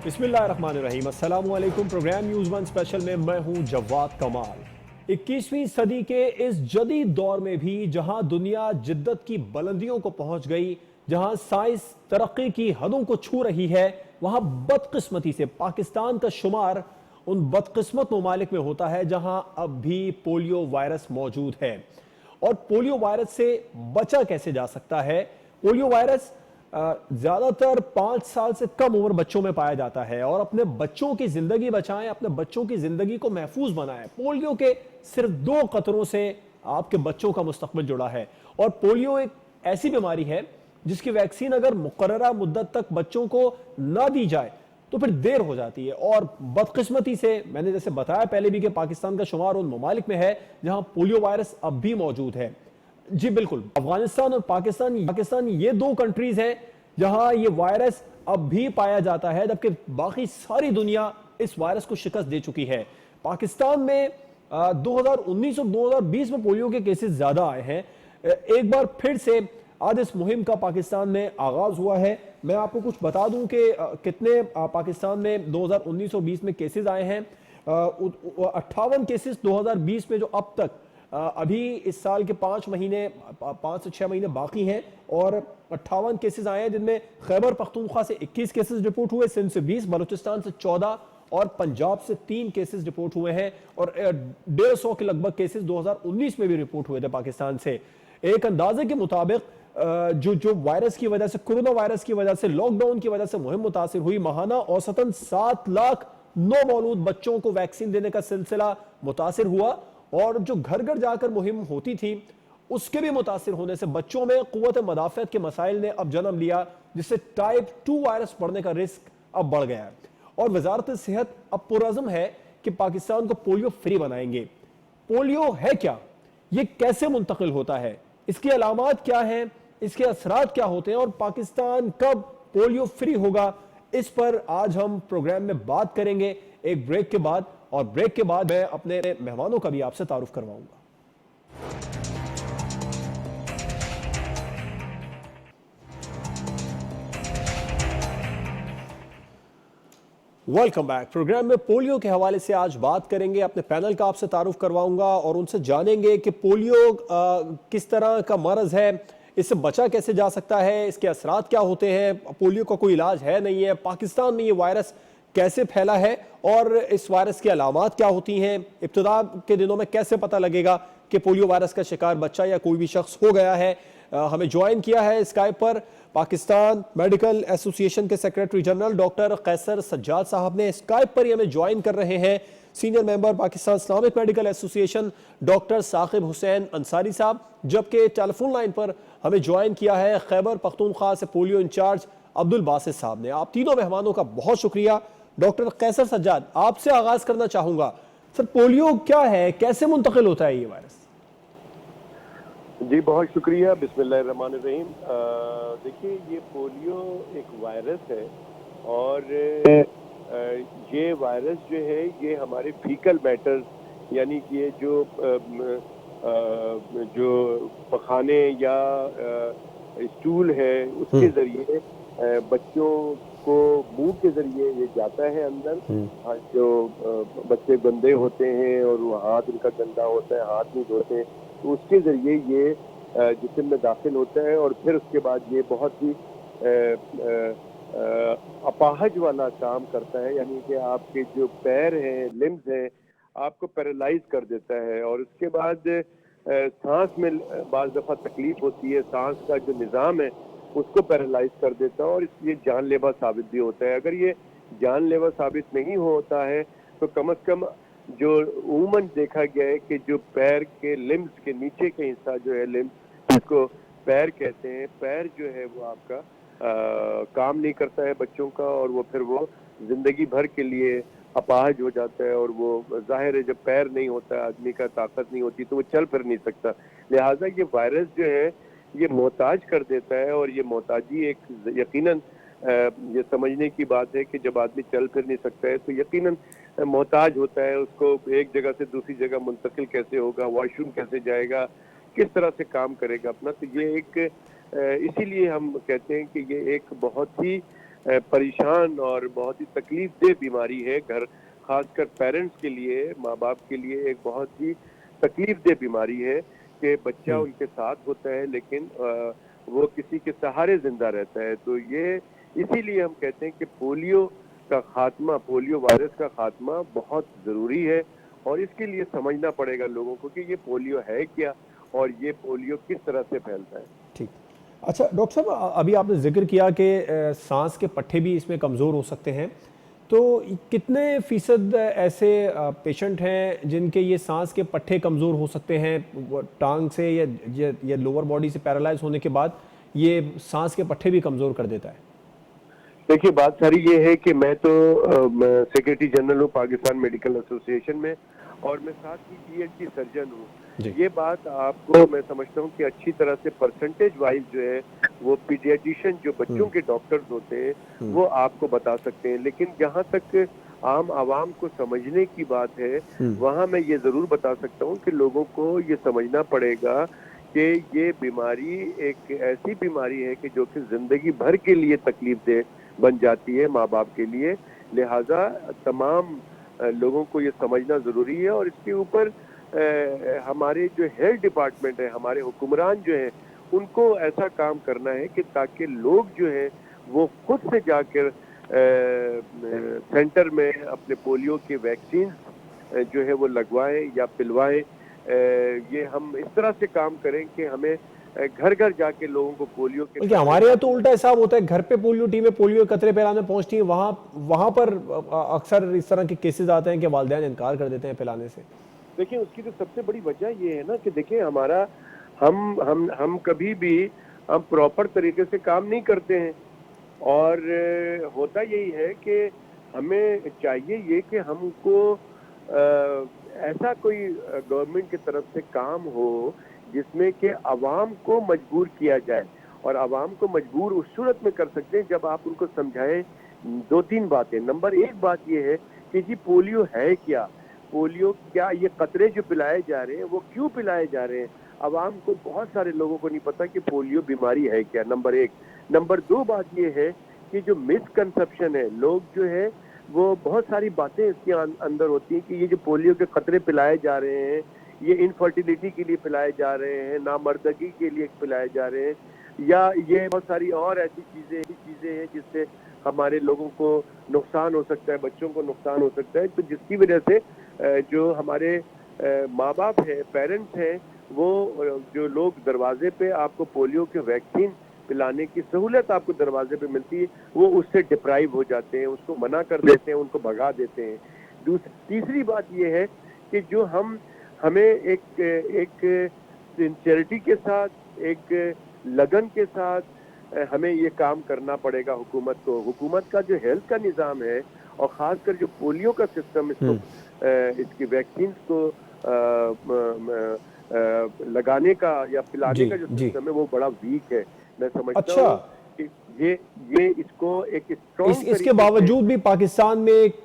बिस्मिल्लाहिर्रहमानिर्रहीम। अस्सलामुअलैकुम। Programme news one special में मैं हूं जवाद कमाल। 21वीं सदी के इस जदीद दौर में भी जहां दुनिया जिद्दत की बुलंदियों को पहुंच गई, जहां साइंस तरक्की की हदों को छू रही है, वहां बदकिस्मती से पाकिस्तान का शुमार उन बदकिस्मत ममालिक में होता है जहां अब भी पोलियो वायरस मौजूद है। और पोलियो वायरस से बचा कैसे जा सकता है? पोलियो वायरस ज्यादातर 5 साल से कम उम्र बच्चों में पाया जाता है। और अपने बच्चों की जिंदगी बचाएं, अपने बच्चों की जिंदगी को महफूज बनाएं। पोलियो के सिर्फ 2 कतरों से आपके बच्चों का मुस्तकबिल जुड़ा है। और पोलियो एक ऐसी बीमारी है जिसकी वैक्सीन अगर मुकर्ररा मुद्दत तक बच्चों को ना दी जाए तो फिर देर हो जाती है। और बदकिस्मती से मैंने जैसे बताया पहले भी कि पाकिस्तान का शुमार उन ममालिक में है जहां पोलियो वायरस अब भी मौजूद है। जी बिल्कुल, अफगानिस्तान और पाकिस्तान ये 2 कंट्रीज हैं जहां ये वायरस अब भी पाया जाता है, जबकि बाकी सारी दुनिया इस वायरस को शिकस्त दे चुकी है। पाकिस्तान में 2019 और 2020 में पोलियो के केसेस ज्यादा आए हैं। एक बार फिर से आज इस मुहिम का पाकिस्तान में आगाज हुआ है। मैं आपको कुछ बता दूं कि कितने पाकिस्तान में 2019 और 20 में केसेस आए हैं। 58 केसेस 2020 में जो अब तक अभी इस साल के 5 से 6 महीने बाकी हैं, और 58 केसेस आए हैं जिनमें खैबर पख्तूनख्वा से 21 केसेस रिपोर्ट हुए, सिंध से 20, बलूचिस्तान से 14 और पंजाब से 3 केसेस रिपोर्ट हुए हैं। और 150 के लगभग केसेस 2019 में भी रिपोर्ट हुए थे पाकिस्तान से। एक अंदाजे के मुताबिक जो वायरस की वजह से, कोरोना वायरस की वजह से, लॉकडाउन की वजह से मुहिम मुतासिर हुई, महाना औसतन 7 लाख नौमौलूद बच्चों को वैक्सीन देने का सिलसिला मुतासिर हुआ। और जो घर घर जाकर मुहिम होती थी उसके भी मुतासिर होने से बच्चों में कुव्वत मदाफियत के मसाइल ने अब जन्म लिया, जिससे टाइप 2 वायरस बढ़ने का रिस्क अब बढ़ गया है। और वजारत सेहत अब पुरअज़्म है कि पाकिस्तान को पोलियो फ्री बनाएंगे। पोलियो है क्या, ये कैसे मुंतकिल होता है, इसकी अलामात क्या हैं, इसके असरात क्या होते हैं, और पाकिस्तान कब पोलियो फ्री होगा, इस पर आज हम प्रोग्राम में बात करेंगे एक ब्रेक के बाद। और ब्रेक के बाद मैं अपने मेहमानों का भी आपसे तारुफ करवाऊंगा। Welcome back. प्रोग्राम में पोलियो के हवाले से आज बात करेंगे। अपने पैनल का आपसे तारुफ करवाऊंगा और उनसे जानेंगे कि पोलियो किस तरह का मरज है, इससे बचा कैसे जा सकता है, इसके असरात क्या होते हैं, पोलियो का कोई इलाज है नहीं है, पाकिस्तान में ये वायरस कैसे फैला है और इस वायरस की अलामात क्या होती हैं, इब्तिदा के दिनों में कैसे पता लगेगा कि पोलियो वायरस का शिकार बच्चा या कोई भी शख्स हो गया है। हमें ज्वाइन किया है स्काइप पर पाकिस्तान मेडिकल एसोसिएशन के सेक्रेटरी जनरल डॉक्टर कैसर सज्जाद साहब ने। स्काइप पर ही हमें ज्वाइन कर रहे हैं senior member Pakistan Islamic medical association doctor Saqib Hussain Ansari साहब, जबकि टेलीफोन लाइन पर हमें ज्वाइन किया है खैबर पख्तूनख्वा से पोलियो इंचार्ज अब्दुल बासित साहब ने। आप तीनों मेहमानों का बहुत शुक्रिया। डॉक्टर कैसर सज्जाद, आपसे आगाज करना चाहूंगा। सर, पोलियो क्या है, कैसे मुंतकिल होता है ये वायरस? जी बहुत शुक्रिया। बिस्मिल्लाहिर्रहमानिर्रहीम। देखिए, ये पोलियो एक वायरस है और ये वायरस जो है ये हमारे फीकल मैटर यानी कि ये जो पखाने या स्टूल है उसके जरिए बच्चों को मुंह के जरिए ये जाता है अंदर। जो बच्चे गंदे होते हैं और वो हाथ उनका गंदा होता है, हाथ नहीं धोते, तो उसके जरिए ये जिस्म में दाखिल होता है और फिर उसके बाद ये बहुत ही अपाहज वाला काम करता है, यानी कि आपके जो पैर हैं, लिम्स हैं, आपको पैरालाइज कर देता है। और उसके बाद सांस में बाज़ दफ़ा तकलीफ होती है, सांस का जो निज़ाम है उसको पैरालाइज कर देता है और इसलिए जानलेवा साबित भी होता है। अगर ये जानलेवा साबित नहीं होता है तो कम से कम जो उमूमन देखा गया है कि जो पैर के लिम्स के नीचे के हिस्सा जो है, लिम्स जिसको पैर कहते हैं, पैर जो है वो आपका काम नहीं करता है बच्चों का, और वो फिर वो जिंदगी भर के लिए अपाहज हो जाता है। और वो जाहिर है जब पैर नहीं होता है आदमी का, ताकत नहीं होती, तो वो चल फिर नहीं सकता। लिहाजा ये वायरस जो है ये मोहताज कर देता है। और ये मोहताजी एक यकीनन ये समझने की बात है कि जब आदमी चल फिर नहीं सकता है तो यकीनन मोहताज होता है। उसको एक जगह से दूसरी जगह मुंतकिल कैसे होगा, वॉशरूम कैसे जाएगा, किस तरह से काम करेगा अपना। तो ये एक इसीलिए हम कहते हैं कि ये एक बहुत ही परेशान और बहुत ही तकलीफदेह बीमारी है। घर खासकर पेरेंट्स के लिए, माँ बाप के लिए एक बहुत ही तकलीफदेह बीमारी है कि बच्चा हम्म। उनके साथ होता है लेकिन वो किसी के सहारे जिंदा रहता है। तो ये इसीलिए हम कहते हैं कि पोलियो का खात्मा, पोलियो वायरस का खात्मा बहुत ज़रूरी है और इसके लिए समझना पड़ेगा लोगों को कि ये पोलियो है क्या और ये पोलियो किस तरह से फैलता है। ठीक। अच्छा डॉक्टर साहब, अभी आपने जिक्र किया कि सांस के पट्टे भी इसमें कमज़ोर हो सकते हैं, तो कितने फीसद ऐसे पेशेंट हैं जिनके ये सांस के पट्टे कमज़ोर हो सकते हैं, टांग से या लोअर बॉडी से पैरालाइज होने के बाद ये सांस के पट्टे भी कमज़ोर कर देता है? देखिए, बात सारी ये है कि मैं तो सेक्रेटरी जनरल हूँ पाकिस्तान मेडिकल एसोसिएशन में और मैं साथ ही ENT सर्जन हूँ। जी। ये बात आपको मैं समझता हूँ कि अच्छी तरह से परसेंटेज वाइज जो है वो पीडियाट्रिशियन जो बच्चों के डॉक्टर्स होते हैं वो आपको बता सकते हैं, लेकिन जहाँ तक आम आवाम को समझने की बात है वहाँ मैं ये ज़रूर बता सकता हूँ कि लोगों को ये समझना पड़ेगा कि ये बीमारी एक ऐसी बीमारी है कि जो कि ज़िंदगी भर के लिए तकलीफ दे बन जाती है माँ बाप के लिए। लिहाजा तमाम लोगों को ये समझना ज़रूरी है और इसके ऊपर हमारे जो हेल्थ डिपार्टमेंट है, हमारे हुक्मरान जो हैं, उनको ऐसा काम करना है कि ताकि लोग जो हैं वो खुद से जाकर सेंटर में अपने पोलियो के वैक्सीन जो है वो लगवाएं या पिलवाएं। ये हम इस तरह से काम करें कि हमें घर घर जाके लोगों को पोलियो के बल्कि हमारे यहाँ तो उल्टा हिसाब होता है, घर पे पोलियो टीमें पोलियो के कतरे पिलाने पहुंचती हैं, वहां वहां पर अक्सर इस तरह के केसेस आते हैं कि वालिदैन इनकार कर देते हैं पिलाने से। देखिए, उसकी तो सबसे बड़ी वजह ये है ना कि देखिए हमारा हम कभी भी हम प्रॉपर तरीके से काम नहीं करते हैं और होता यही है कि हमें चाहिए ये कि हमको ऐसा कोई गवर्नमेंट की तरफ से काम हो जिसमें कि आवाम को मजबूर किया जाए और आवाम को मजबूर उस सूरत में कर सकते हैं जब आप उनको समझाएं दो तीन बातें। नंबर एक बात ये है कि जी पोलियो है क्या, पोलियो क्या, ये कतरे जो पिलाए जा रहे हैं वो क्यों पिलाए जा रहे हैं। आवाम को, बहुत सारे लोगों को नहीं पता कि पोलियो बीमारी है क्या, नंबर एक। नंबर दो बात ये है कि जो मिसकंसेप्शन है, लोग जो है वो बहुत सारी बातें इसके अंदर होती हैं कि ये जो पोलियो के कतरे पिलाए जा रहे हैं ये इनफर्टिलिटी के लिए पिलाए जा रहे हैं, नामर्दगी के लिए पिलाए जा रहे हैं, या ये बहुत सारी और ऐसी चीज़ें हैं जिससे हमारे लोगों को नुकसान हो सकता है, बच्चों को नुकसान हो सकता है। तो जिसकी वजह से जो हमारे माँ बाप हैं, पेरेंट्स हैं, वो जो लोग दरवाजे पे आपको पोलियो के वैक्सीन पिलाने की सहूलत आपको दरवाजे पे मिलती है वो उससे डिप्राइव हो जाते हैं, उसको मना कर देते हैं, उनको भगा देते हैं। तीसरी बात ये है कि जो हमें एक सिंसियरिटी के साथ, एक लगन के साथ हमें ये काम करना पड़ेगा हुकूमत को। हुकूमत का जो हेल्थ का निज़ाम है और ख़ासकर जो पोलियो का सिस्टम, इसको इसकी वैक्सीन को लगाने का या पिलाने का जो सिस्टम है वो बड़ा वीक है। मैं समझता हूँ कि ये इसको एक स्ट्रॉन्ग इसके बावजूद भी पाकिस्तान में एक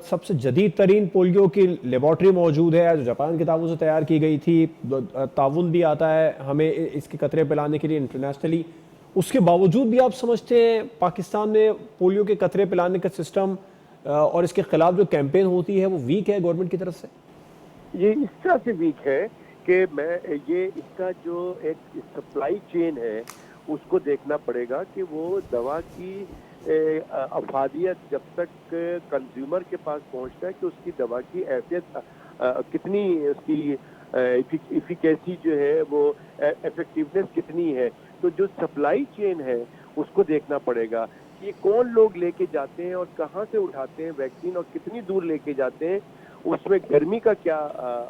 सबसे जदीद तरीन पोलियो की लेबॉर्ट्री मौजूद है जो जापान के ताउन से तैयार की गई थी। ताउन भी आता है हमें इसके कतरे पिलाने के लिए इंटरनेशनली। उसके बावजूद भी आप समझते हैं पाकिस्तान में पोलियो के कतरे पिलाने का सिस्टम और इसके खिलाफ जो कैंपेन होती है वो वीक है गवर्नमेंट की तरफ से? ये इस तरह से वीक है कि ये इसका जो एक सप्लाई चेन है उसको देखना पड़ेगा कि वो दवा की अफादियत जब तक कंज्यूमर के पास पहुंचता है कि उसकी दवा की हैसियत कितनी, उसकी इफिकेसी जो है वो इफेक्टिवनेस कितनी है। तो जो सप्लाई चेन है उसको देखना पड़ेगा कि कौन लोग लेके जाते हैं और कहाँ से उठाते हैं वैक्सीन और कितनी दूर लेके जाते हैं, उसमें गर्मी का क्या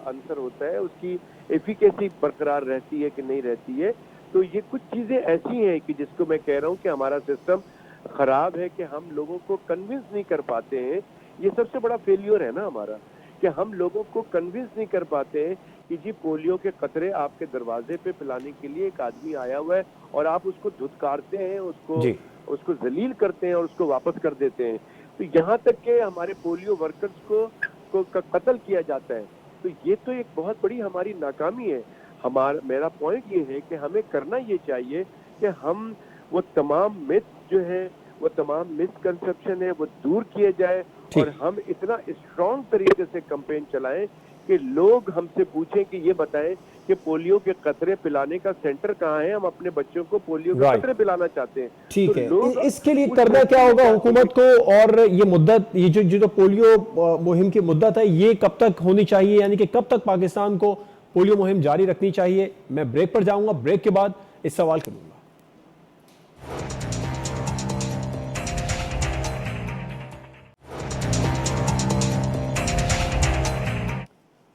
अंतर होता है, उसकी एफिकेसी बरकरार रहती है कि नहीं रहती है। तो ये कुछ चीज़ें ऐसी हैं कि जिसको मैं कह रहा हूँ कि हमारा सिस्टम ख़राब है कि हम लोगों को कन्विंस नहीं कर पाते हैं। ये सबसे बड़ा फेलियर है ना हमारा, कि हम लोगों को कन्विंस नहीं कर पाते हैं कि जी पोलियो के कतरे आपके दरवाजे पे पिलाने के लिए एक आदमी आया हुआ है और आप उसको धुतकारते हैं, उसको जलील करते हैं और उसको वापस कर देते हैं। तो यहाँ तक कि हमारे पोलियो वर्कर्स को कत्ल किया जाता है। तो ये तो एक बहुत बड़ी हमारी नाकामी है। मेरा पॉइंट ये है कि हमें करना ये चाहिए कि हम वो तमाम मिथ जो है वो तमाम मिसकंसेप्शन है वो दूर किए जाए ठीक। और हम इतना स्ट्रॉन्ग तरीके से कैंपेन चलाएं कि लोग हमसे पूछें कि ये बताएं कि पोलियो के कतरे पिलाने का सेंटर कहाँ है, हम अपने बच्चों को पोलियो के राइट, कतरे पिलाना चाहते हैं। ठीक तो है। लोग इसके लिए उस करना क्या मौके होगा में हुकूमत को, और ये मुद्दत, ये जो पोलियो मुहिम की मुद्दत है, ये कब तक होनी चाहिए, यानी कि कब तक पाकिस्तान को पोलियो मुहिम जारी रखनी चाहिए? मैं ब्रेक पर जाऊंगा, ब्रेक के बाद इस सवाल करूंगा।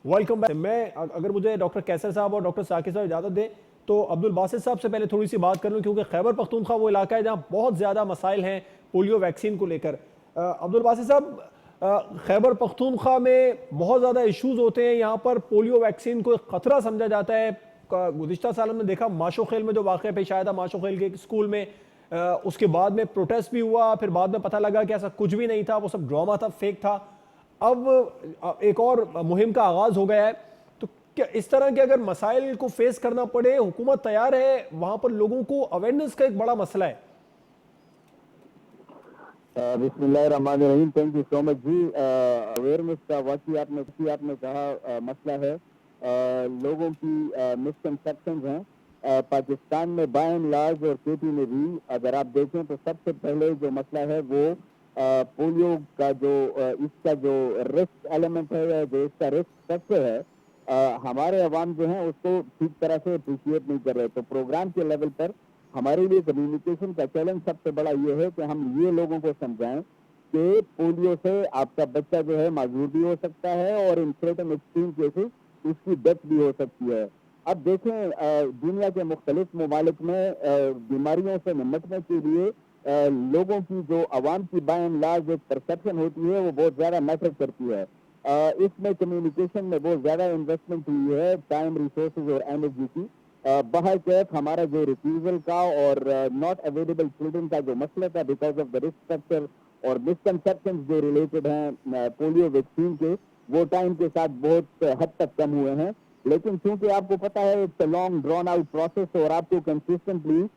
Welcome back. मैं अगर मुझे डॉक्टर कैसर साहब और डॉक्टर साकिब साहब इजाजत दें तो अब्दुल बासित साहब से पहले थोड़ी सी बात कर लूं, क्योंकि खैबर पख्तूनख्वा वो इलाका है जहां बहुत ज्यादा मसाइल हैं पोलियो वैक्सीन को लेकर। अब्दुल बासित साहब, खैबर पख्तूनख्वा में बहुत ज्यादा इश्यूज होते हैं, यहाँ पर पोलियो वैक्सीन को एक खतरा समझा जाता है। गुज़िश्ता साल हमने देखा माशो खेल में जो वाक़या पेश आया था, माशो खेल के एक स्कूल में, उसके बाद में प्रोटेस्ट भी हुआ, फिर बाद में पता लगा कि ऐसा कुछ भी नहीं था, वो सब ड्रामा था, फेक था। अब एक और मुहिम का आगाज हो गया है, तो क्या इस तरह के अगर मसाइल को फेस करना पड़े, हुकूमत तैयार है? वहां पर लोगों को अवेयरनेस का एक बड़ा मसला है। बिस्मिल्लाहिर्रहमानिर्रहीम। थैंक यू सो मच जी। अवेयरनेस का वाकई आपने कहा मसला है। लोगों की मिसकंसेप्शंस हैं। पाकिस्तान में बाय एंड लार्ज और केपी में भी अगर आप देखें तो सबसे पहले जो मसला है वो पोलियो का इसका जो रिस्क एलिमेंट है या जो इसका रिस्क फैक्टर है, हमारे अवाम जो है उसको ठीक तरह से अप्रिशिएट नहीं कर रहे। तो प्रोग्राम के लेवल पर हमारे लिए कम्युनिकेशन का चैलेंज सबसे बड़ा ये है कि हम ये लोगों को समझाएं कि पोलियो से आपका बच्चा जो है माजूर भी हो सकता है और इन सर्टेन एक्सट्रीम केसेस उसकी डेथ भी हो सकती है। अब देखें, दुनिया के मुख्तलिफ ममालिक में बीमारियों से निपटने के लिए लोगों की जो आवाम की बाय एंड लार्ज एक परसेप्शन होती है वो बहुत ज्यादा मैटर करती है। इसमें कम्युनिकेशन में बहुत ज्यादा इन्वेस्टमेंट हुई है, टाइम, रिसोर्सेज और एनर्जी की। बहर कैफ हमारा जो रिफ्यूजल का और नॉट अवेलेबल चिल्ड्रन का जो मसला था because of the risk factor और मिसकंसेप्शन जो रिलेटेड हैं पोलियो वैक्सीन के, वो टाइम के साथ बहुत हद तक कम हुए हैं। लेकिन चूंकि आपको पता है it's a long drawn out process और आपको कंसिस्टेंटली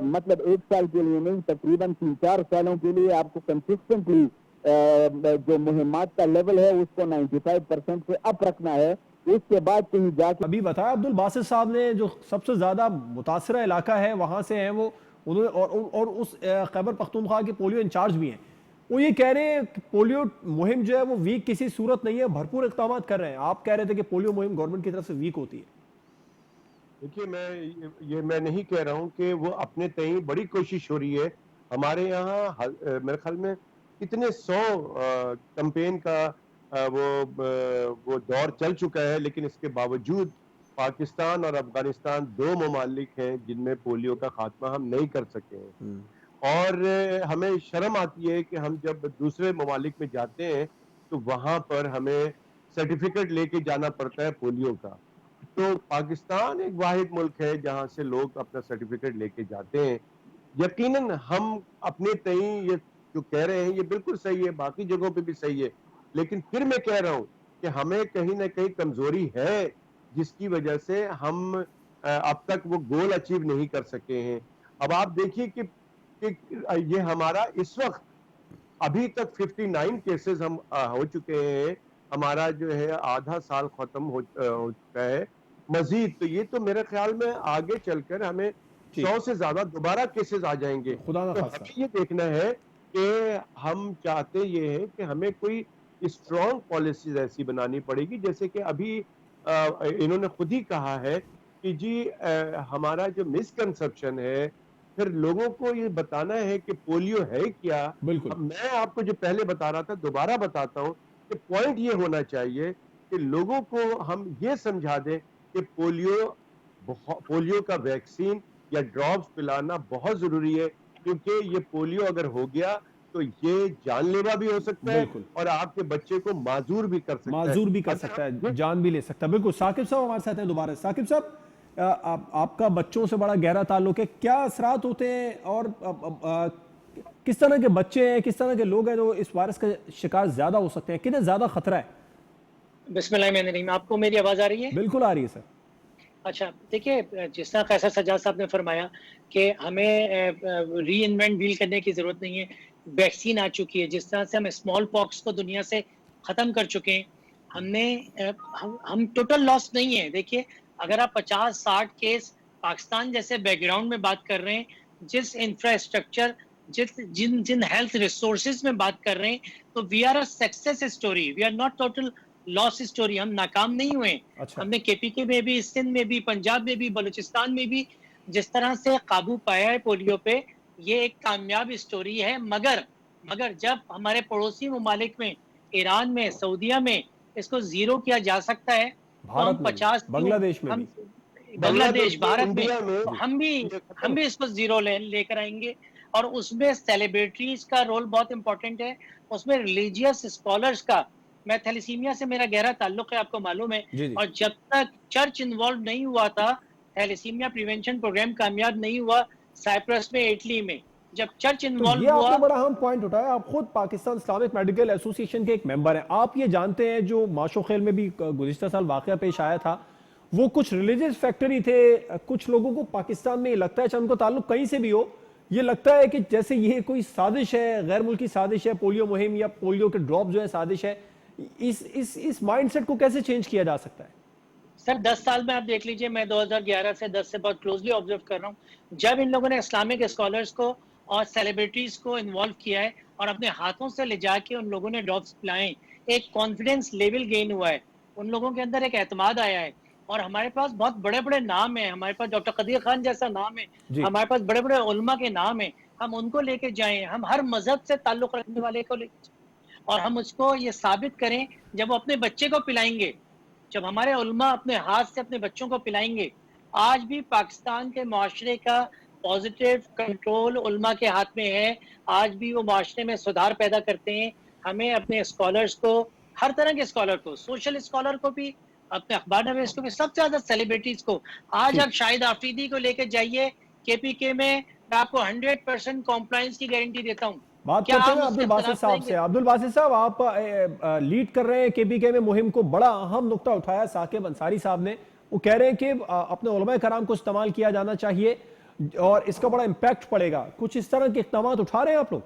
मतलब 1 साल के लिए नहीं, तकरीबन 3-4 सालों के लिए आपको कंसिस्टेंटली जो मुहिम्मात का लेवल है उसको 95% से अप रखना है। इसके बाद कहीं जाके अभी बताया अब्दुल बासित साहब ने, जो सबसे ज्यादा मुतासरा इलाका है वहां से हैं वो, उन्होंने और उस खैबर पख्तूनख्वा के पोलियो इंचार्ज भी हैं, वो ये कह रहे हैं कि पोलियो मुहिम जो है वो वीक किसी सूरत नहीं है, भरपूर इक़दाम कर रहे हैं। आप कह रहे थे कि पोलियो मुहिम गवर्नमेंट की तरफ से वीक होती है। देखिए, मैं नहीं कह रहा हूँ कि वो अपने तय बड़ी कोशिश हो रही है। हमारे यहाँ मेरे ख्याल में कितने 100 कैंपेन का वो दौर चल चुका है, लेकिन इसके बावजूद पाकिस्तान और अफगानिस्तान 2 ममालिक हैं जिनमें पोलियो का खात्मा हम नहीं कर सके हैं। और हमें शर्म आती है कि हम जब दूसरे ममालिक में जाते हैं तो वहां पर हमें सर्टिफिकेट लेके जाना पड़ता है पोलियो का। तो पाकिस्तान एक वाहिद मुल्क है जहां से लोग अपना सर्टिफिकेट लेके जाते हैं। यकीनन हम अपने तय ये जो कह रहे हैं ये बिल्कुल सही है, बाकी जगहों पे भी सही है, लेकिन फिर मैं कह रहा हूं कि हमें कहीं ना कहीं कमजोरी है जिसकी वजह से हम अब तक वो गोल अचीव नहीं कर सके हैं। अब आप देखिए कि ये हमारा इस वक्त अभी तक 59 केसेस हम हो चुके हैं। हमारा जो है आधा साल खत्म हो चुका है मजीद। तो ये तो मेरे ख्याल में आगे चलकर हमें जी, 100 से ज्यादा दोबारा केसेस आ जाएंगे। खुदा ना तो खास्ता। हमें ये देखना है कि हम चाहते ये है कि हमें कोई स्ट्रॉन्ग पॉलिसीज ऐसी बनानी पड़ेगी, जैसे कि अभी इन्होंने खुद ही कहा है कि जी हमारा जो मिसकंसेप्शन है, फिर लोगों को ये बताना है कि पोलियो है क्या। बिल्कुल। अब मैं आपको जो पहले बता रहा था दोबारा बताता हूँ कि पॉइंट ये होना चाहिए कि लोगों को हम ये समझा दें कि पोलियो का वैक्सीन या ड्रॉप्स पिलाना बहुत जरूरी है, क्योंकि ये पोलियो अगर हो गया तो ये जानलेवा भी हो सकता है बिल्कुल, और आपके बच्चे को माजूर भी कर सकता है। माजूर भी कर अगर सकता आप है, जान भी ले सकता है। बिल्कुल। साकिब साहब हमारे साथ हैं दोबारा। साकिब साहब, आपका बच्चों से बड़ा गहरा ताल्लुक है, क्या असरात होते हैं और किस तरह के बच्चे हैं, किस तरह के लोग हैं जो इस वायरस का शिकार ज्यादा हो सकते हैं, कितना ज्यादा खतरा है? बिस्मिल्लाहिर्रहमानिर्रहीम। आपको मेरी आवाज आ रही है? बिल्कुल आ रही है सर। अच्छा, देखिए जिस तरह कैसर सज्जाद साहब ने फरमाया कि हमें री इन्वेंट व्हील करने की ज़रूरत नहीं है। वैक्सीन आ चुकी है, जिस तरह से हम स्मॉल पॉक्स को दुनिया से ख़त्म कर चुके हैं। हमने हम टोटल लॉस नहीं है। देखिए, अगर आप 50-60 केस पाकिस्तान जैसे बैकग्राउंड में बात कर रहे हैं, जिस इंफ्रास्ट्रक्चर, जिन जिन हेल्थ रिसोर्सेज में बात कर रहे हैं, तो we are a success story, we are not total loss story. हम नाकाम नहीं हुए। अच्छा। हमने केपीके में भी, सिंध में भी, पंजाब में भी, बलूचिस्तान में भी जिस तरह से काबू पाया है पोलियो पे, ये एक कामयाब स्टोरी है। मगर जब हमारे पड़ोसी ममालिक में, ईरान में, सऊदीया में इसको जीरो किया जा सकता है, तो हम भारत में भी, 50 क्यों, बांग्लादेश में हम भी। बांग्लादेश, भारत में, इंडिया में तो हम भी इसको जीरो लेकर आएंगे। और उसमें सेलिब्रिटीज का रोल बहुत इंपॉर्टेंट है, उसमें रिलीजियस स्कॉलर्स का। मैं थैलेसीमिया से मेरा गहरा ताल्लुक है, आपको मालूम है। जी जी। और जब तक चर्च इन्वॉल्व नहीं हुआ था, थैलेसीमिया प्रिवेंशन प्रोग्राम कामयाब नहीं हुआ साइप्रस में, इटली में। जब चर्च तो ये इन्वॉल्व आपने हुआ, बड़ा अहम पॉइंट उठाया। आप खुद पाकिस्तान इस्लामिक मेडिकल एसोसिएशन के एक मेंबर हैं। आप ये जानते हैं, जो माशोखेल में भी गुज़िश्ता साल वाकया पेश आया था, वो कुछ रिलीजियस फैक्टर ही थे। कुछ लोगों को पाकिस्तान में ये लगता है, चाहे उनको ताल्लुक कहीं से भी हो, ये लगता है कि जैसे ये कोई साजिश है, गैर मुल्की साजिश है, पोलियो मुहिम या पोलियो के ड्रॉप जो है साजिश है। इस माइंडसेट को कैसे चेंज किया जा सकता है? सर 10 साल में आप देख लीजिए, मैं 2011 से 10 से बहुत क्लोजली ऑब्जर्व कर रहा हूँ। जब इन लोगों ने इस्लामिक स्कॉलर्स को और सेलिब्रिटीज को इन्वॉल्व किया है और अपने हाथों से ले जाके उन लोगों ने ड्रॉप्स पिलाए, एक कॉन्फिडेंस लेवल गेन हुआ है, उन लोगों के अंदर एक एतमाद आया है। और हमारे पास बहुत बड़े बड़े नाम है, हमारे पास डॉक्टर कदीर खान जैसा नाम है, जी। हमारे पास बड़े बड़े उलमा के नाम है। हम उनको लेके जाएं, हम हर मजहब से ताल्लुक रखने वाले को लेके, और हम उसको ये साबित करें, जब वो अपने बच्चे को पिलाएंगे, जब हमारे उलमा अपने हाथ से अपने बच्चों को पिलाएंगे। आज भी पाकिस्तान के माशरे का पॉजिटिव कंट्रोल उलमा के हाथ में है। आज भी वो माशरे में सुधार पैदा करते हैं। हमें अपने स्कॉलर्स को, हर तरह के स्कॉलर को, सोशल स्कॉलर को भी, अपने अखबार नवीस को भी, सबसे ज्यादा सेलिब्रिटीज को। आज आप शाहिद आफरीदी को लेकर जाइए केपीके में, मैं आपको 100% कॉम्प्लायंस की गारंटी देता हूँ। बात क्या करते हैं हम उसके अब्दुल बासित खिलाफ साहब से। करेंगे? अब्दुल बासित साहब, आप लीड कर रहे हैं केपीके में मुहिम को। बड़ा अहम नुक्ता उठाया साकिब अंसारी साहब ने। वो कह रहे हैं कि अपने उलमा कराम को इस्तेमाल किया जाना चाहिए और इसका बड़ा इम्पैक्ट पड़ेगा। कुछ इस तरह के इक़दाम उठा रहे हैं आप लोग?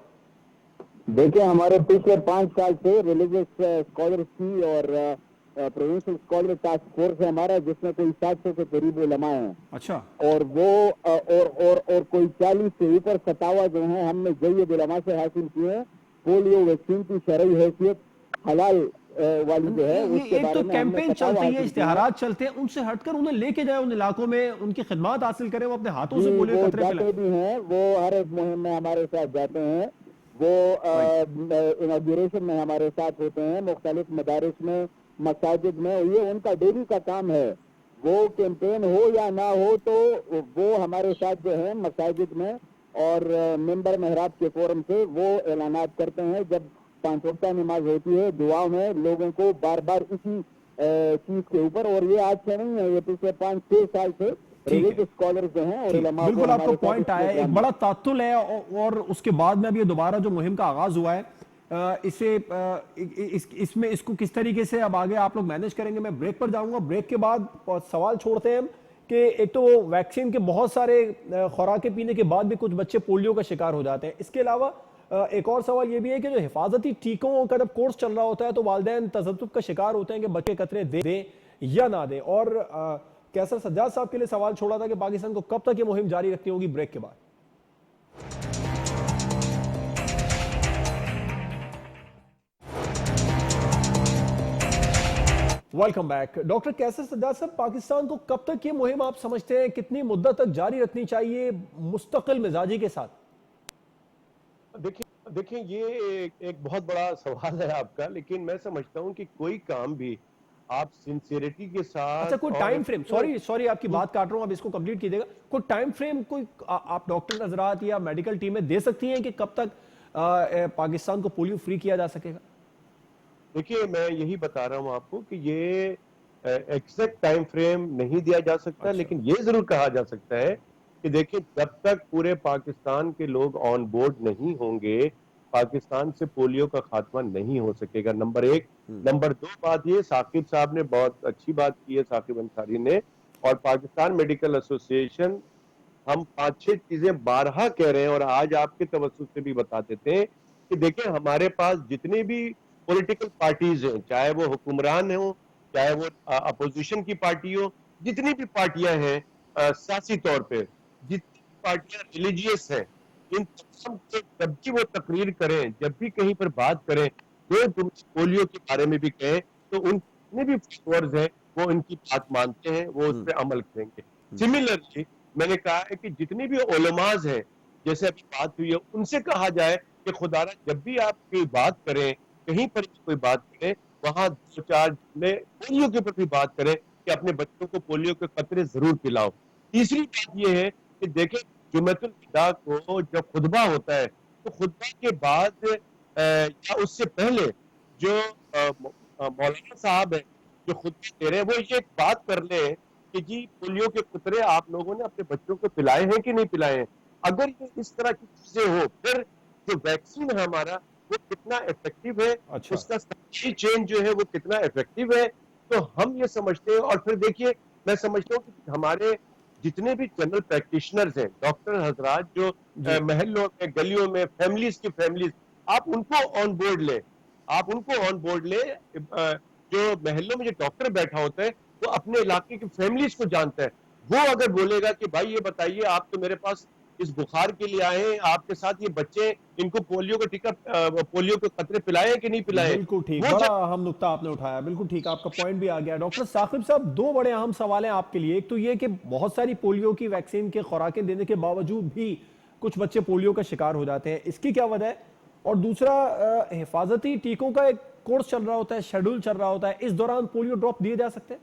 देखिए, हमारे पिछले 5 साल से रिलीजियस स्कॉलर्स की और प्रोविंशियल स्कॉलर टास्क फोर्स है हमारा, जिसमें कोई 700 के करीब उलमा हैं। अच्छा। और वो और कोई 40 से ऊपर फतवा जो है हमने जय्यद उलमा से हासिल किए हैं। पोलियो वैक्सीन की शरई हैसियत हलाल वाली जो है, ये उसके एक बारे तो में हमने कैंपेन फतवा चलते हैं, हासिल किए हैं। इश्तिहारात चलते हैं, उनसे हटकर उन्हें लेके जाए उन इलाकों में, उनकी खिदमत हासिल करें, वो अपने हाथों से जी, पोलियो वो कतरे जाते पिलाएं। भी हैं, वो हर एक मुहिम में हमारे साथ जाते हैं। वो इनॉग्रेशन में हमारे साथ होते हैं, मुख्तलिफ मदारिस में, मसाजिद में। ये उनका डेली का काम है। वो कैंपेन हो या ना हो, तो वो हमारे साथ जो है मसाजिद में और मेंबर महराब के फोरम से वो ऐलानात करते हैं। जब 5 वक्ता नमाज होती है, दुआ में लोगों को बार बार इसी चीज के ऊपर, और ये आज से नहीं है, ये पिछले 5-6 साल से रिलीजियस स्कॉलर्स जो हैं और ठीक, उलमा को बिल्कुल आपका हमारे साथ पॉइंट इस आया है। प्रोग्राम एक में। बड़ा तात्तुल है और उसके बाद में अब ये दोबारा जो मुहिम का आगाज हुआ है, इसे इसमें इसको किस तरीके से अब आगे आप लोग मैनेज करेंगे? मैं ब्रेक पर जाऊंगा। ब्रेक के बाद सवाल छोड़ते हैं हम कि एक तो वैक्सीन के बहुत सारे खुराकें पीने के बाद भी कुछ बच्चे पोलियो का शिकार हो जाते हैं। इसके अलावा एक और सवाल ये भी है कि जो हिफाजती टीकों का जब कोर्स चल रहा होता है, तो वालिदैन तजद्दुद का शिकार होते हैं कि बच्चे कतरे दें या ना दें। और कैसर सज्जाद साहब के लिए सवाल छोड़ा था कि पाकिस्तान को कब तक ये मुहिम जारी रखनी होगी। ब्रेक के बाद वेलकम बैक। डॉक्टर कैसर सज्जाद साहब, पाकिस्तान को कब तक ये मुहिम आप समझते हैं, कितनी मुद्दत तक जारी रखनी चाहिए मुस्तकिल मिजाजी के साथ? देखिए ये एक बहुत बड़ा सवाल है आपका, लेकिन मैं समझता हूं कि कोई काम भी आप सिंसियरिटी के साथ, अच्छा, कोई और टाइम फ्रेम, सॉरी आपकी बात काट रहा हूं, अब इसको कंप्लीट कीजिएगा। कोई टाइम फ्रेम कोई आप डॉक्टर नजरात या मेडिकल टीमें दे सकती हैं कि कब तक पाकिस्तान को पोलियो फ्री किया जा सकेगा? देखिए, मैं यही बता रहा हूं आपको कि ये एग्जैक्ट टाइम फ्रेम नहीं दिया जा सकता। अच्छा। लेकिन ये जरूर कहा जा सकता है कि देखिए, जब तक पूरे पाकिस्तान के लोग ऑन बोर्ड नहीं होंगे, पाकिस्तान से पोलियो का खात्मा नहीं हो सकेगा, नंबर 1। नंबर 2 बात ये, साकिब साहब ने बहुत अच्छी बात की है, साकिब अंसारी ने, और पाकिस्तान मेडिकल एसोसिएशन हम 5-6 चीजें बारहा कह रहे हैं और आज आपके तवज्जुह से भी बता देते हैं कि देखिए हमारे पास जितनी भी पॉलिटिकल पार्टीज हैं, चाहे वो हुक्मरान हो, चाहे वो अपोजिशन की पार्टी हो, जितनी भी पार्टियां हैं सियासी तौर पे, जितनी पार्टियां रिलीजियस हैं, इन तमाम को जब भी वो तकरीर करें, जब भी कहीं पर बात करें, जो पोलियो के बारे में भी कहें, तो उन जितने भी फॉलोअर्स हैं वो इनकी बात मानते हैं, वो उस पर अमल करेंगे। सिमिलरली मैंने कहा है कि जितनी भी उलमाज हैं, जैसे अभी बात हुई है, उनसे कहा जाए कि खुदारा जब भी आप कोई बात करें, कहीं पर भी कोई बात करें, वहां 2-4 जुमले पोलियो के ऊपर भी बात करें कि अपने बच्चों को पोलियो के कतरे जरूर पिलाओ। तीसरी बात यह है कि देखें जुम्मतुल विदा को जब खुतबा होता है, तो खुतबा के बाद या उससे पहले जो मौलाना साहब है जो खुतबा दे रहे हैं, वो ये एक बात कर ले कि जी पोलियो के कुतरे आप लोगों ने अपने बच्चों को पिलाए हैं कि नहीं पिलाए हैं। अगर ये इस तरह की चीजें हो, फिर जो वैक्सीन है हमारा वो कितना इफेक्टिव है, अच्छा। उसका सप्लाई चेन जो है वो कितना इफेक्टिव है, तो हम ये समझते हैं। और फिर देखिए मैं समझता हूँ कि हमारे जितने भी जनरल प्रैक्टिशनर्स हैं, डॉक्टर हजरात जो महल्लों में, गलियों में, फैमिलीज की फैमिलीज, आप उनको ऑन बोर्ड ले, आप उनको ऑन बोर्ड ले। जो महल्लों में जो डॉक्टर बैठा होता है वो अपने इलाके की फैमिलीज को जानता है। वो अगर बोलेगा कि भाई ये बताइए, आप तो मेरे पास इस बुखार के लिए आए हैं, आपके साथ ये बच्चे, इनको पोलियो का टीका, पोलियो के कतरे पिलाए कि नहीं पिलाए, बिल्कुल ठीक, वो बड़ा जब अहम नुक्ता आपने उठाया। बिल्कुल ठीक, आपका पॉइंट भी आ गया। डॉक्टर साकिब साहब, दो बड़े अहम सवाल हैं आपके लिए। एक तो ये कि बहुत सारी पोलियो की वैक्सीन के खुराकें देने के बावजूद भी कुछ बच्चे पोलियो का शिकार हो जाते हैं, इसकी क्या वजह है? और दूसरा, हिफाजती टीकों का एक कोर्स चल रहा होता है, शेड्यूल चल रहा होता है, इस दौरान पोलियो ड्रॉप दिए जा सकते हैं?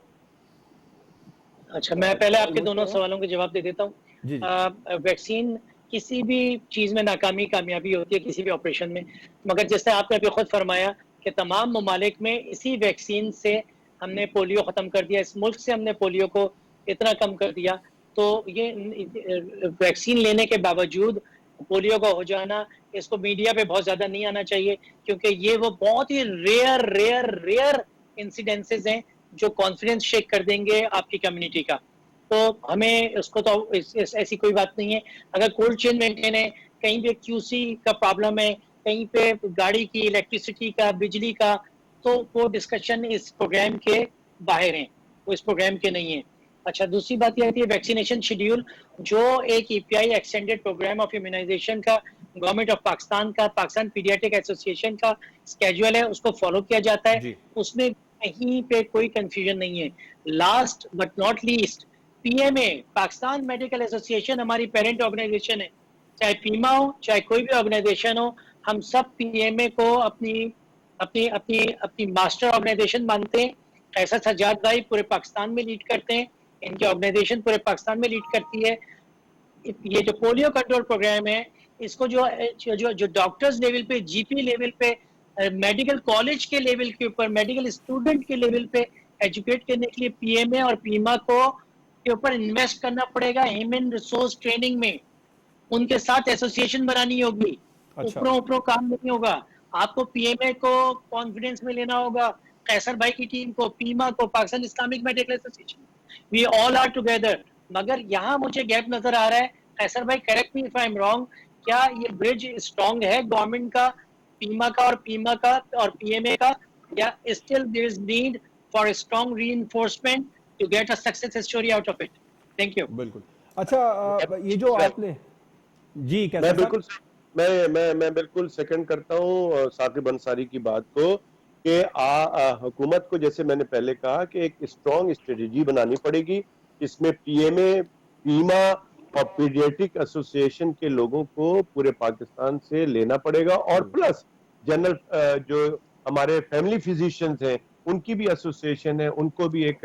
अच्छा, मैं पहले आपके दोनों सवालों के जवाब दे देता हूँ। जी जी। वैक्सीन किसी भी चीज में नाकामी कामयाबी होती है, किसी भी ऑपरेशन में, मगर जैसे आपने अभी खुद फरमाया कि तमाम ममालिक में इसी वैक्सीन से हमने पोलियो खत्म कर दिया, इस मुल्क से हमने पोलियो को इतना कम कर दिया। तो ये वैक्सीन लेने के बावजूद पोलियो का हो जाना, इसको मीडिया पे बहुत ज्यादा नहीं आना चाहिए, क्योंकि ये वो बहुत ही रेयर रेयर रेयर इंसिडेंसेस हैं जो कॉन्फिडेंस शेक कर देंगे आपकी कम्युनिटी का। तो हमें उसको तो ऐसी कोई बात नहीं है। अगर कोल्ड चेन मेंटेन है, कहीं पे क्यूसी का प्रॉब्लम है, कहीं पे गाड़ी की इलेक्ट्रिसिटी का, बिजली का, तो वो डिस्कशन इस प्रोग्राम के बाहर हैं, वो इस प्रोग्राम के नहीं है। अच्छा, दूसरी बात यह आती है वैक्सीनेशन शेड्यूल, जो एक EPI extended programme of immunization का गवर्नमेंट ऑफ पाकिस्तान का, पाकिस्तान पीडियाट्रिक एसोसिएशन का स्केड्यूल है, उसको फॉलो किया जाता है। जी। उसमें कहीं पे कोई कंफ्यूजन नहीं है। Last but not least, PMA, Pakistan medical association हमारी पेरेंट ऑर्गेनाइजेशन है, चाहे पीमा हो चाहे कोई भी ऑर्गेनाइजेशन हो, हम सब पीएमए को अपनी अपनी अपनी अपनी मास्टर ऑर्गेनाइजेशन मानते हैं। ऐसा सज्जाद भाई पूरे पाकिस्तान में लीड करते हैं, इनकी ऑर्गेनाइजेशन पूरे पाकिस्तान में लीड करती है। ये जो पोलियो कंट्रोल प्रोग्राम है, इसको जो जो जो डॉक्टर्स लेवल पे, जीपी लेवल पे, मेडिकल कॉलेज के लेवल के ऊपर, मेडिकल स्टूडेंट के लेवल पे एजुकेट करने के लिए पीएमए और पीमा को के ऊपर इन्वेस्ट करना पड़ेगा ह्यूमन रिसोर्स ट्रेनिंग में। उनके साथ एसोसिएशन बनानी होगी। अच्छा। ऊपरों ऊपरों काम नहीं होगा। आपको पीएमए को कॉन्फिडेंस में लेना होगा, कैसर भाई की टीम को, पीमा को, Pakistan Islamic medical association, we all are together. मगर यहाँ मुझे गैप नजर आ रहा है। कैसर भाई, correct me if I am wrong, क्या ये ब्रिज स्ट्रॉन्ग है गवर्नमेंट का, पीमा का और पीमा का और पीएमए का, या still there is need for a strong reinforcement to get a success story out of it? Thank you. बिल्कुल। अच्छा, ये जो आपने जी कैसे मैं बिल्कुल मैं बिल्कुल सेकंड करता हूँ साकिब अंसारी की बात को कि हुकूमत को, जैसे मैंने पहले कहा, कि एक स्ट्रॉन्ग स्ट्रेटेजी बनानी पड़ेगी। इसमें पीएमए, पीमा और पीडियाट्रिक एसोसिएशन के लोगों को पूरे पाकिस्तान से लेना पड़ेगा, और प्लस जनरल जो हमारे फैमिली फिजिशियंस हैं उनकी भी एसोसिएशन है, उनको भी एक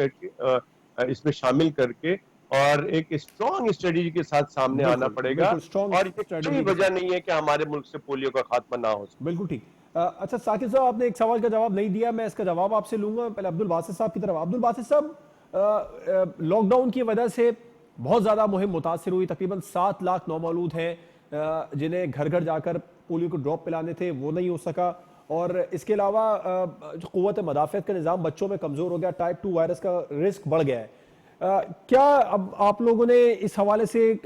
इसमें शामिल करके और एक स्ट्रॉन्ग स्ट्रेटेजी के साथ सामने आना पड़ेगा। और ये कोई वजह नहीं है कि हमारे मुल्क से पोलियो का खात्मा ना हो। बिल्कुल ठीक। अच्छा साकिब साहब, आपने एक सवाल का जवाब नहीं दिया, मैं इसका जवाब आपसे लूंगा। पहले अब्दुल बासित साहब की तरफ। अब्दुल बासित साहब, लॉकडाउन की वजह से बहुत ज्यादा मुहिम मुतासिर हुई। तकरीबन 7 लाख नौमौलूद हैं जिन्हें घर घर जाकर पोलियो को ड्रॉप पिलाने थे, वो नहीं हो सका। और इसके अलावा जो क़ुव्वत मदाफ़त का निज़ाम बच्चों में कमज़ोर हो गया, टाइप 2 वायरस का रिस्क बढ़ गया है। क्या अब आप लोगों ने इस हवाले से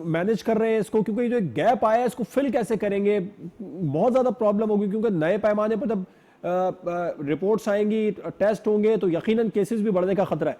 मैनेज कर रहे हैं इसको, क्योंकि जो गैप आया है इसको फिल कैसे करेंगे? बहुत ज्यादा प्रॉब्लम होगी, क्योंकि नए पैमाने पर जब रिपोर्ट्स आएंगी, टेस्ट होंगे, तो यकीनन केसेस भी बढ़ने का खतरा है।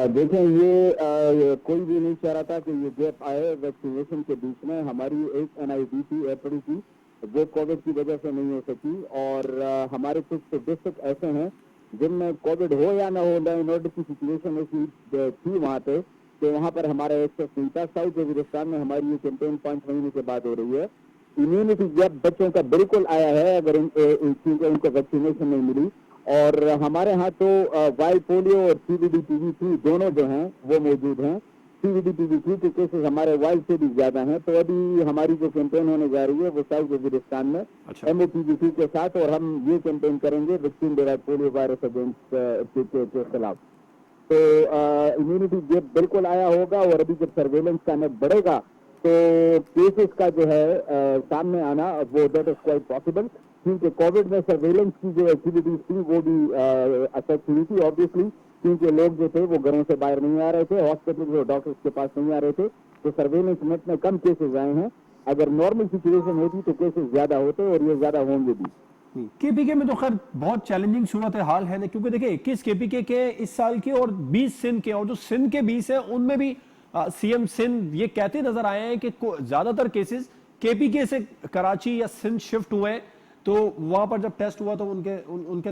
देखें, ये कोई भी नहीं चाह रहा था कि ये गैप आए वैक्सीनेशन के बीच में। हमारी एक NID थी अप्रैल की, वो कोविड की वजह से नहीं हो सकी, और हमारे कुछ डिस्ट्रिक्ट ऐसे हैं जिनमें कोविड हो या ना हो, इन ऑर्डर की सिचुएशन ऐसी थी वहाँ पे कि वहाँ पर हमारा एक्सेस नहीं था। साउथ वजीरिस्तान में हमारी ये कैंपेन 5 महीने के बाद हो रही है। इम्यूनिटी गैप बच्चों का बिल्कुल आया है अगर उनको वैक्सीनेशन नहीं मिली। और हमारे यहाँ तो वाई पोलियो और CVD-PV3 दोनों जो हैं वो मौजूद हैं। CVD-PV3 के केसेस हमारे वाइल्ड से भी ज्यादा हैं। तो अभी हमारी जो कैंपेन होने जा रही है वो साउथ वजीरिस्तान में MOPV3 के साथ, और हम ये कैंपेन करेंगे vaccine derive polio virus against के खिलाफ। तो इम्यूनिटी गैप बिल्कुल आया होगा, और अभी जब सर्वेलेंस का नेट बढ़ेगा तो केसेस का जो है सामने आना वो दैट इज क्वाइट पॉसिबल, क्योंकि कोविड में सर्वेलेंस की जो एक्टिविटीज थी वो भी अफेक्ट हुई थी ऑब्वियसली, क्योंकि लोग जो थे वो घरों से बाहर नहीं आ रहे थे, हॉस्पिटल और डॉक्टर्स के पास नहीं आ रहे थे, तो सर्वेलेंस नेट में कम केसेस आए हैं। अगर नॉर्मल सिचुएशन होती तो केसेस ज्यादा होते, और ये ज्यादा होंगे भी। KPK में तो खैर बहुत चैलेंजिंग सूरत हाल है, क्योंकि देखिए 21 KPK के इस साल के और 20 सिंध के, और जो सिंध के 20 है उनमें भी CM सिंध ये कहते नजर आए हैं कि ज्यादातर केसेस KPK से कराची या सिंध शिफ्ट हुए हैं। तो वहां पर जब टेस्ट हुआ तो उनके